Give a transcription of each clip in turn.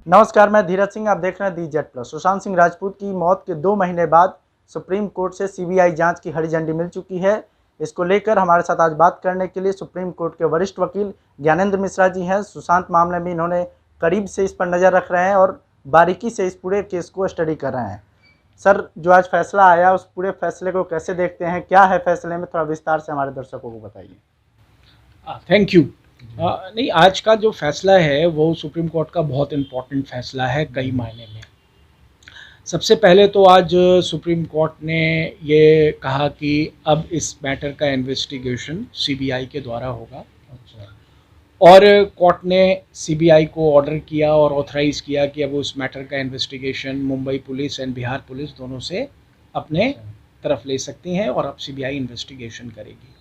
नमस्कार, मैं धीरज सिंह। आप देख रहे हैं the Z plus. Sushant Singh Rajput की मौत के 2 महीने बाद सुप्रीम कोर्ट से सीबीआई जांच की हरी झंडी मिल चुकी है। इसको लेकर हमारे साथ आज बात करने के लिए सुप्रीम कोर्ट के वरिष्ठ वकील ज्ञानेंद्र मिश्रा जी हैं। सुशांत मामले में इन्होंने करीब से इस पर नज़र रख रहे हैं और बारीकी से इस पूरे केस को स्टडी कर रहे हैं। सर, जो आज फैसला आया उस पूरे फैसले को कैसे देखते हैं, क्या है फैसले में, थोड़ा विस्तार से हमारे दर्शकों को बताइए। Thank you. नहीं, आज का जो फैसला है वो सुप्रीम कोर्ट का बहुत इम्पोर्टेंट फैसला है कई मायने में। सबसे पहले तो आज सुप्रीम कोर्ट ने ये कहा कि अब इस मैटर का इन्वेस्टिगेशन सीबीआई के द्वारा होगा। और कोर्ट ने सीबीआई को ऑर्डर किया और ऑथराइज़ किया कि अब उस मैटर का investigation Mumbai police and Bihar police दोनों से अपने तरफ ले सकती हैं और अब सीबीआई इन्वेस्टिगेशन करेगी।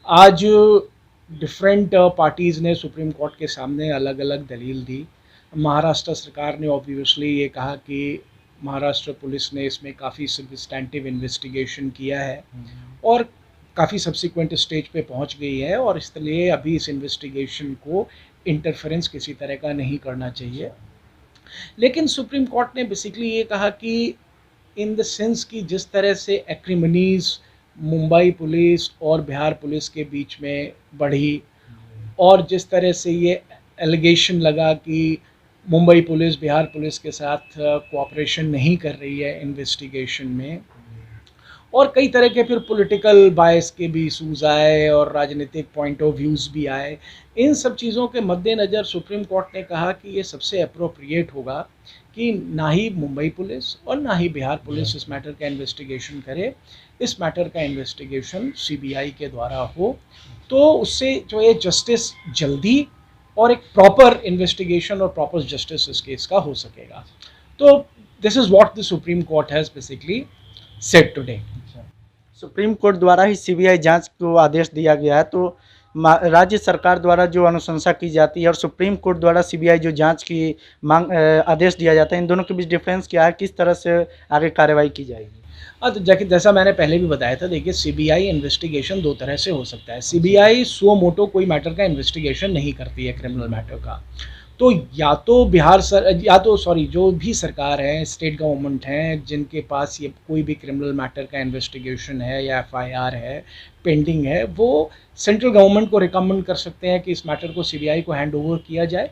आज डिफरेंट पार्टीज़ ने सुप्रीम कोर्ट के सामने अलग अलग दलील दी। महाराष्ट्र सरकार ने ऑब्वियसली ये कहा कि महाराष्ट्र पुलिस ने इसमें काफ़ी सब्सटेंटिव इन्वेस्टिगेशन किया है और काफ़ी सब्सिक्वेंट स्टेज पे पहुंच गई है और इसलिए अभी इस इन्वेस्टिगेशन को इंटरफेरेंस किसी तरह का नहीं करना चाहिए। लेकिन सुप्रीम कोर्ट ने बेसिकली ये कहा कि इन द सेंस कि जिस तरह से एक्रिमनीज़ मुंबई पुलिस और बिहार पुलिस के बीच में बढ़ी और जिस तरह से ये एलिगेशन लगा कि मुंबई पुलिस बिहार पुलिस के साथ कोऑपरेशन नहीं कर रही है इन्वेस्टिगेशन में, और कई तरह के फिर पॉलिटिकल बायस के भी इशूज़ आए और राजनीतिक पॉइंट ऑफ व्यूज़ भी आए। इन सब चीज़ों के मद्देनज़र सुप्रीम कोर्ट ने कहा कि ये सबसे अप्रोप्रिएट होगा कि ना ही मुंबई पुलिस और ना ही बिहार पुलिस इस मैटर का इन्वेस्टिगेशन करे, इस मैटर का इन्वेस्टिगेशन सीबीआई के द्वारा हो, तो उससे जो है जस्टिस जल्दी और एक प्रॉपर इन्वेस्टिगेशन और प्रॉपर जस्टिस इस केस का हो सकेगा। तो this is what the supreme court has basically said today. Supreme court द्वारा ही सीबीआई जांच को आदेश दिया गया है, तो राज्य सरकार द्वारा जो अनुशंसा की जाती है और सुप्रीम कोर्ट द्वारा सीबीआई जो जांच की मांग आदेश दिया जाता है, इन दोनों के बीच डिफरेंस क्या है, किस तरह से आगे कार्रवाई की जाएगी? तो जैसा मैंने पहले भी बताया था, देखिए सीबीआई इन्वेस्टिगेशन दो तरह से हो सकता है। सीबीआई सुओ मोटो कोई मैटर का इन्वेस्टिगेशन नहीं करती है, क्रिमिनल मैटर का। तो जो भी सरकार है, स्टेट गवर्नमेंट हैं, जिनके पास ये कोई भी क्रिमिनल मैटर का इन्वेस्टिगेशन है या एफआईआर है, पेंडिंग है, वो सेंट्रल गवर्नमेंट को रिकमेंड कर सकते हैं कि इस मैटर को सीबीआई को हैंड ओवर किया जाए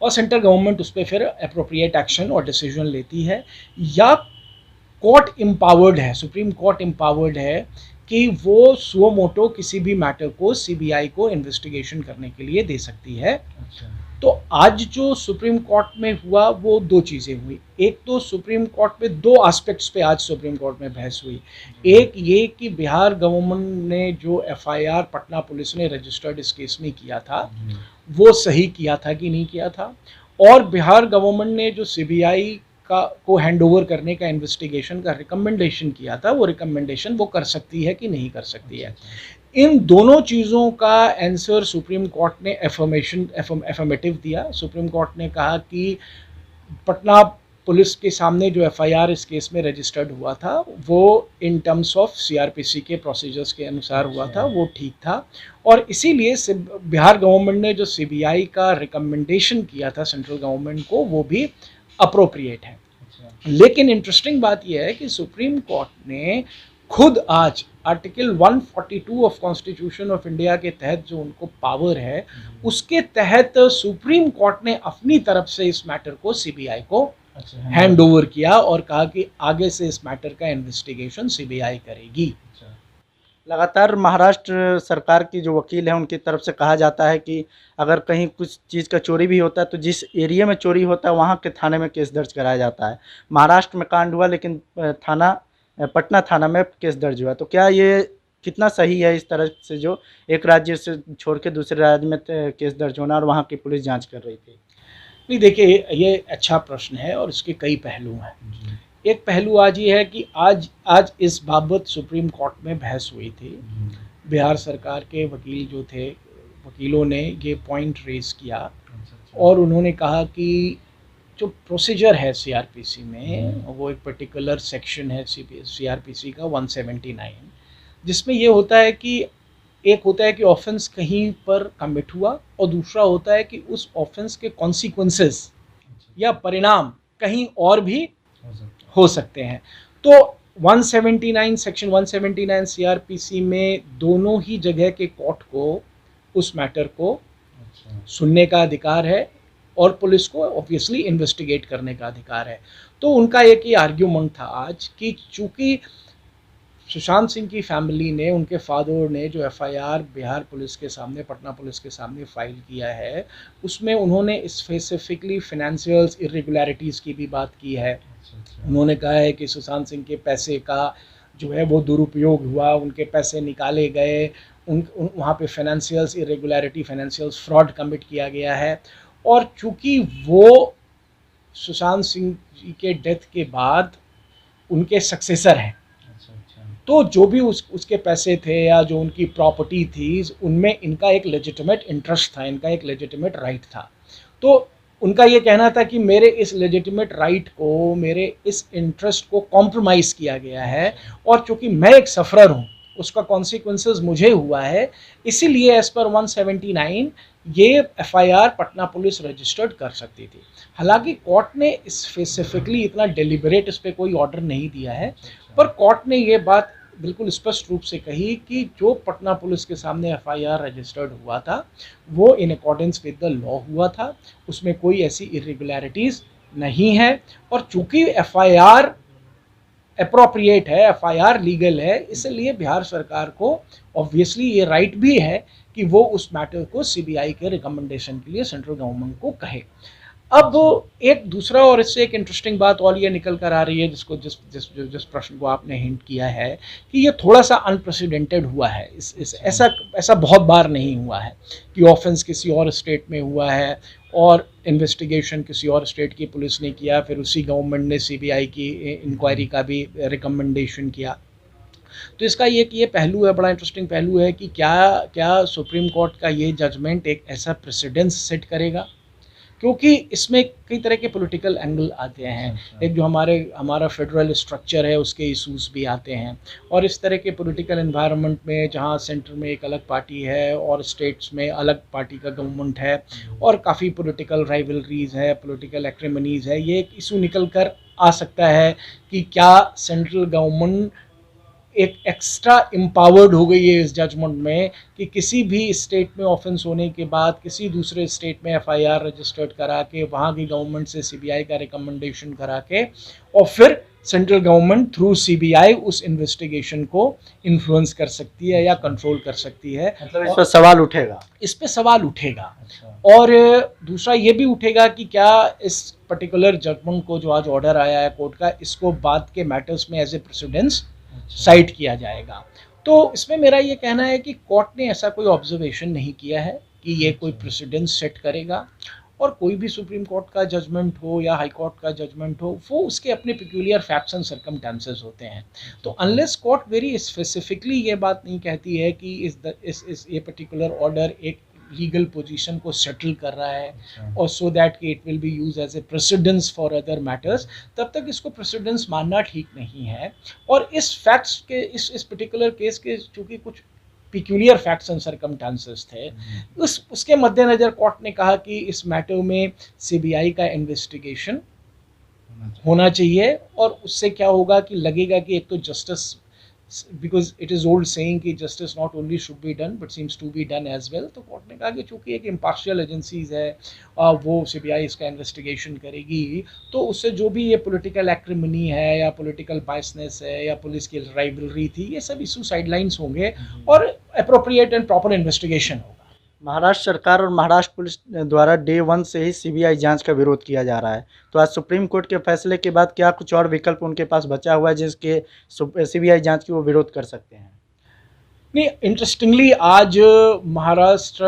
और सेंट्रल गवर्नमेंट उस पर फिर अप्रोप्रिएट एक्शन और डिसीजन लेती है। या कोर्ट एम्पावर्ड है, सुप्रीम कोर्ट एम्पावर्ड है कि वो सुओ मोटो किसी भी मैटर को सीबीआई को इन्वेस्टिगेशन करने के लिए दे सकती है। तो आज जो सुप्रीम कोर्ट में हुआ वो दो चीज़ें हुई। एक तो सुप्रीम कोर्ट में दो एस्पेक्ट्स पे आज सुप्रीम कोर्ट में बहस हुई। एक ये कि बिहार गवर्नमेंट ने जो एफआईआर पटना पुलिस ने रजिस्टर्ड इस केस में किया था वो सही किया था कि नहीं किया था, और बिहार गवर्नमेंट ने जो सीबीआई को हैंड ओवर करने का इन्वेस्टिगेशन का रिकमेंडेशन किया था, वो रिकमेंडेशन वो कर सकती है कि नहीं कर सकती है। इन दोनों चीज़ों का आंसर सुप्रीम कोर्ट ने एफर्मेटिव दिया। सुप्रीम कोर्ट ने कहा कि पटना पुलिस के सामने जो एफआईआर इस केस में रजिस्टर्ड हुआ था वो इन टर्म्स ऑफ सीआरपीसी के प्रोसीजर्स के अनुसार हुआ था, वो ठीक था, और इसीलिए बिहार गवर्नमेंट ने जो सीबीआई का रिकमेंडेशन किया था सेंट्रल गवर्नमेंट को, वो भी अप्रोप्रिएट है। लेकिन इंटरेस्टिंग बात यह है कि सुप्रीम कोर्ट ने खुद आज article 142 of constitution of India के तहत जो उनको पावर है, उसके तहत सुप्रीम कोर्ट ने अपनी तरफ से इस मैटर को सीबीआई को हैंड ओवर किया और कहा कि आगे से इस मैटर का इन्वेस्टिगेशन सीबीआई करेगी। लगातार महाराष्ट्र सरकार की जो वकील है उनकी तरफ से कहा जाता है कि अगर कहीं कुछ चीज़ का चोरी भी होता है तो जिस एरिया में चोरी होता है वहाँ के थाने में केस दर्ज कराया जाता है। महाराष्ट्र में कांड हुआ लेकिन पटना थाना में केस दर्ज हुआ, तो क्या ये कितना सही है इस तरह से जो एक राज्य से छोड़ के दूसरे राज्य में केस दर्ज होना और वहाँ की पुलिस जाँच कर रही थी? नहीं, देखिए ये अच्छा प्रश्न है और इसके कई पहलू हैं। एक पहलू आज ये है कि आज इस बाबत सुप्रीम कोर्ट में बहस हुई थी। बिहार सरकार के वकील जो थे, वकीलों ने ये पॉइंट रेज किया और उन्होंने कहा कि जो प्रोसीजर है सीआरपीसी में, वो एक पर्टिकुलर सेक्शन है सीआरपीसी का 179, जिसमें ये होता है कि एक होता है कि ऑफेंस कहीं पर कमिट हुआ और दूसरा होता है कि उस ऑफेंस के कॉन्सिक्वेंसेस या परिणाम कहीं और भी हो सकते हैं। तो 179 सेक्शन 179 सीआरपीसी में दोनों ही जगह के कोर्ट को उस मैटर को सुनने का अधिकार है और पुलिस को ऑब्वियसली इन्वेस्टिगेट करने का अधिकार है। तो उनका एक ही आर्ग्यूमेंट था आज कि चूंकि सुशांत सिंह की फैमिली ने, उनके फादर ने जो एफआईआर बिहार पुलिस के सामने, पटना पुलिस के सामने फाइल किया है, उसमें उन्होंने स्पेसिफिकली फाइनेंशियल इरेगुलरिटीज़ की भी बात की है। उन्होंने कहा है कि सुशांत सिंह के पैसे का जो है वो दुरुपयोग हुआ, उनके पैसे निकाले गए, वहाँ पे financial irregularity, financial fraud commit किया गया है। और चूँकि वो सुशांत सिंह जी के डेथ के बाद उनके सक्सेसर हैं, तो जो भी उसके पैसे थे या जो उनकी प्रॉपर्टी थी, उनमें इनका एक लेजिटिमेट इंटरेस्ट था, इनका एक लेजिटिमेट राइट था। तो उनका ये कहना था कि मेरे इस लेजिटिमेट राइट को, मेरे इस इंटरेस्ट को कॉम्प्रोमाइज़ किया गया है, और चूँकि मैं एक सफ़रर हूँ, उसका कॉन्सिक्वेंसेस मुझे हुआ है, इसीलिए एज़ पर 179 ये एफआईआर पटना पुलिस रजिस्टर्ड कर सकती थी। हालांकि कोर्ट ने स्पेसिफिकली इतना डेलिबरेट इस पर कोई ऑर्डर नहीं दिया है, पर कोर्ट ने ये बात बिल्कुल स्पष्ट रूप से कही कि जो पटना पुलिस के सामने एफआईआर रजिस्टर्ड हुआ था वो in accordance with the law हुआ था, उसमें कोई ऐसी इरेगुलरिटीज़ नहीं है। और चूंकि एफआईआर अप्रोप्रिएट है, एफआईआर लीगल है, इसलिए बिहार सरकार को ऑब्वियसली ये राइट भी है कि वो उस मैटर को सीबीआई के रिकमेंडेशन के लिए सेंट्रल गवर्नमेंट को कहे। अब एक दूसरा और इससे एक इंटरेस्टिंग बात और ये निकल कर आ रही है, जिस प्रश्न को आपने हिंट किया है कि ये थोड़ा सा अनप्रेसिडेंटेड हुआ है। ऐसा बहुत बार नहीं हुआ है कि ऑफेंस किसी और स्टेट में हुआ है और इन्वेस्टिगेशन किसी और स्टेट की पुलिस ने किया, फिर उसी गवर्नमेंट ने सीबीआई की इंक्वायरी का भी रिकमेंडेशन किया। तो इसका ये पहलू है, बड़ा इंटरेस्टिंग पहलू है कि क्या सुप्रीम कोर्ट का ये जजमेंट एक ऐसा प्रेसिडेंस सेट करेगा, क्योंकि इसमें कई तरह के पॉलिटिकल एंगल आते हैं। एक जो हमारा फेडरल स्ट्रक्चर है उसके इशूज़ भी आते हैं, और इस तरह के पॉलिटिकल एनवायरनमेंट में जहाँ सेंटर में एक अलग पार्टी है और स्टेट्स में अलग पार्टी का गवर्नमेंट है और काफ़ी पॉलिटिकल राइवलरीज है, पॉलिटिकल एक्रिमनीज है, ये एक इशू निकल कर आ सकता है कि क्या सेंट्रल गवर्नमेंट एक एक्स्ट्रा एम्पावर्ड हो गई है इस जजमेंट में कि किसी भी स्टेट में ऑफेंस होने के बाद किसी दूसरे स्टेट में एफआईआर रजिस्टर्ड करा के वहाँ की गवर्नमेंट से सीबीआई का रिकमेंडेशन करा के और फिर सेंट्रल गवर्नमेंट थ्रू सीबीआई उस इन्वेस्टिगेशन को इन्फ्लुएंस कर सकती है या कंट्रोल कर सकती है। मतलब इस पर सवाल उठेगा, इस पे सवाल उठेगा। और दूसरा ये भी उठेगा कि क्या इस पर्टिकुलर जजमेंट को, जो आज ऑर्डर आया है कोर्ट का, इसको बाद के मैटर्स में एज ए प्रेसिडेंस साइट किया जाएगा। तो इसमें मेरा ये कहना है कि कोर्ट ने ऐसा कोई ऑब्जर्वेशन नहीं किया है कि ये कोई प्रेसिडेंस सेट करेगा, और कोई भी सुप्रीम कोर्ट का जजमेंट हो या हाई कोर्ट का जजमेंट हो, वो उसके अपने पिक्यूलियर फैक्ट्स एंड सर्कमस्टेंसेस होते हैं। तो अनलेस कोर्ट वेरी स्पेसिफिकली ये बात नहीं कहती है कि ये पर्टिकुलर ऑर्डर एक लीगल पोजीशन को सेटल कर रहा है और सो दैट कि it will be use as a precedence for other matters, तब तक इसको प्रेसिडेंस मानना ठीक नहीं है। और इस फैक्ट्स के इस पर्टिकुलर केस के चूँकि कुछ पिक्यूलियर फैक्ट्स एंड सर्कमस्टेंसेस थे, उसके मद्देनज़र कोर्ट ने कहा कि इस मैटर में सीबीआई का इन्वेस्टिगेशन होना चाहिए। और उससे क्या होगा कि लगेगा कि एक तो justice, because it is old saying कि justice not only should be done but seems to be done as well। तो कोर्ट ने कहा कि चूँकि एक impartial एजेंसीज है वो सीबीआई इसका इन्वेस्टिगेशन करेगी, तो उससे जो भी ये पॉलिटिकल एक्रिमनी है या पॉलिटिकल बायसनेस है या पुलिस की राइवलरी थी, ये सब इशू साइडलाइंस होंगे और अप्रोप्रिएट एंड प्रॉपर इन्वेस्टिगेशन होगा। महाराष्ट्र सरकार और महाराष्ट्र पुलिस द्वारा डे 1 से ही सीबीआई जांच का विरोध किया जा रहा है, तो आज सुप्रीम कोर्ट के फैसले के बाद क्या कुछ और विकल्प उनके पास बचा हुआ है जिसके सीबीआई जांच की वो विरोध कर सकते हैं? नहीं, इंटरेस्टिंगली आज महाराष्ट्र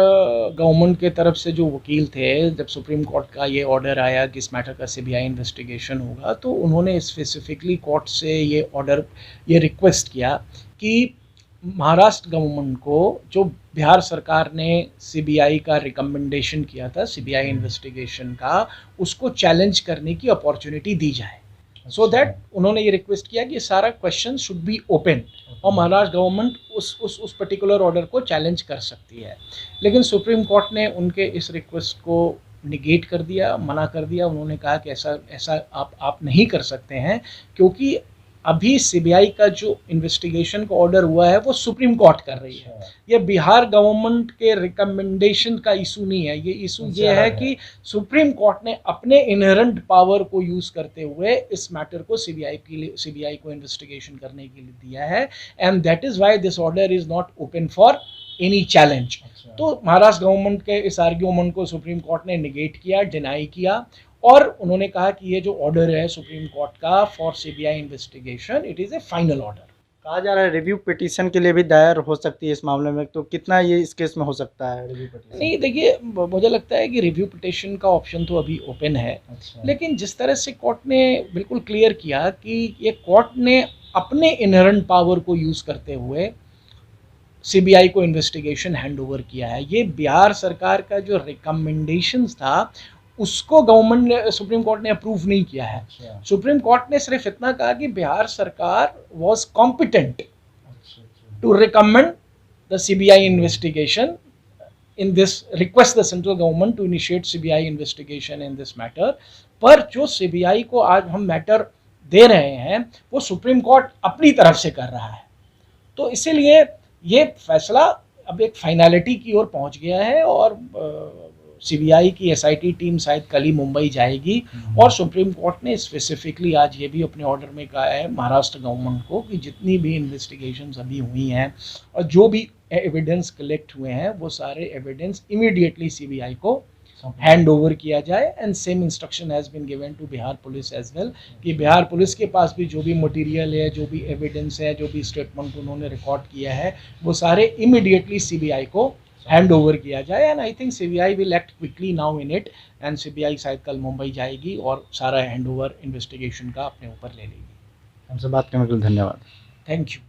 गवर्नमेंट के तरफ से जो वकील थे, जब सुप्रीम कोर्ट का ये ऑर्डर आया कि इस मैटर का सीबीआई इन्वेस्टिगेशन होगा, तो उन्होंने स्पेसिफिकली कोर्ट से ये रिक्वेस्ट किया कि महाराष्ट्र गवर्नमेंट को, जो बिहार सरकार ने सीबीआई का रिकमेंडेशन किया था सीबीआई इन्वेस्टिगेशन का, उसको चैलेंज करने की अपॉर्चुनिटी दी जाए। सो दैट उन्होंने ये रिक्वेस्ट किया कि सारा क्वेश्चन शुड बी ओपन और महाराष्ट्र गवर्नमेंट उस पर्टिकुलर ऑर्डर को चैलेंज कर सकती है। लेकिन सुप्रीम कोर्ट ने उनके इस रिक्वेस्ट को निगेट कर दिया, मना कर दिया। उन्होंने कहा कि ऐसा ऐसा आप नहीं कर सकते हैं, क्योंकि अभी सीबीआई का जो इन्वेस्टिगेशन का ऑर्डर हुआ है वो सुप्रीम कोर्ट कर रही है। ये बिहार गवर्नमेंट के रिकमेंडेशन का इशू नहीं है, ये इशू ये है कि सुप्रीम कोर्ट ने अपने इनहेरेंट पावर को यूज करते हुए इस मैटर को सीबीआई को इन्वेस्टिगेशन करने के लिए दिया है, and that is why this order is not open for any challenge. तो महाराष्ट्र गवर्नमेंट के इस आर्ग्यूमेंट को सुप्रीम कोर्ट ने निगेट किया, डिनाई किया, और उन्होंने कहा कि ये जो ऑर्डर है सुप्रीम कोर्ट का for CBI investigation, it is A final order. कहा जा रहा है रिव्यू पिटीशन के लिए भी दायर हो सकती है इस मामले में, तो कितना ये इस केस में हो सकता है रिव्यू पिटीशन? नहीं, देखिए, मुझे लगता है कि रिव्यू पिटीशन का ऑप्शन तो अभी ओपन है। लेकिन जिस तरह से कोर्ट ने बिल्कुल क्लियर किया कि ये कोर्ट ने अपने इनहेरेंट पावर को यूज करते हुए सीबीआई को इन्वेस्टिगेशन हैंड ओवर किया है। ये बिहार सरकार का जो रिकमेंडेशंस था उसको गवर्नमेंट ने, सुप्रीम कोर्ट ने अप्रूव नहीं किया है। सुप्रीम कोर्ट ने सिर्फ इतना कहा कि बिहार सरकार was competent to recommend the CBI investigation in this, request the central government to initiate CBI investigation in this matter. पर जो सीबीआई को आज हम मैटर दे रहे हैं वो सुप्रीम कोर्ट अपनी तरफ से कर रहा है, तो इसीलिए ये फैसला अब एक फाइनलिटी की ओर पहुंच गया है, और सीबीआई की एसआईटी टीम शायद कल ही मुंबई जाएगी। और सुप्रीम कोर्ट ने स्पेसिफिकली आज ये भी अपने ऑर्डर में कहा है महाराष्ट्र गवर्नमेंट को कि जितनी भी इन्वेस्टिगेशंस अभी हुई हैं और जो भी एविडेंस कलेक्ट हुए हैं वो सारे एविडेंस इमीडिएटली सीबीआई को हैंड ओवर किया जाए, and same instruction has been given to Bihar police as well कि बिहार पुलिस के पास भी जो भी मटेरियल है, जो भी एविडेंस है, जो भी स्टेटमेंट उन्होंने रिकॉर्ड किया है, वो सारे इमीडिएटली सीबीआई को हैंड ओवर किया जाए। And I think CBI will act quickly now in it, and CBI शायद कल मुंबई जाएगी और सारा हैंड ओवर इन्वेस्टिगेशन का अपने ऊपर ले लेगी। हमसे बात करने के लिए धन्यवाद। Thank you.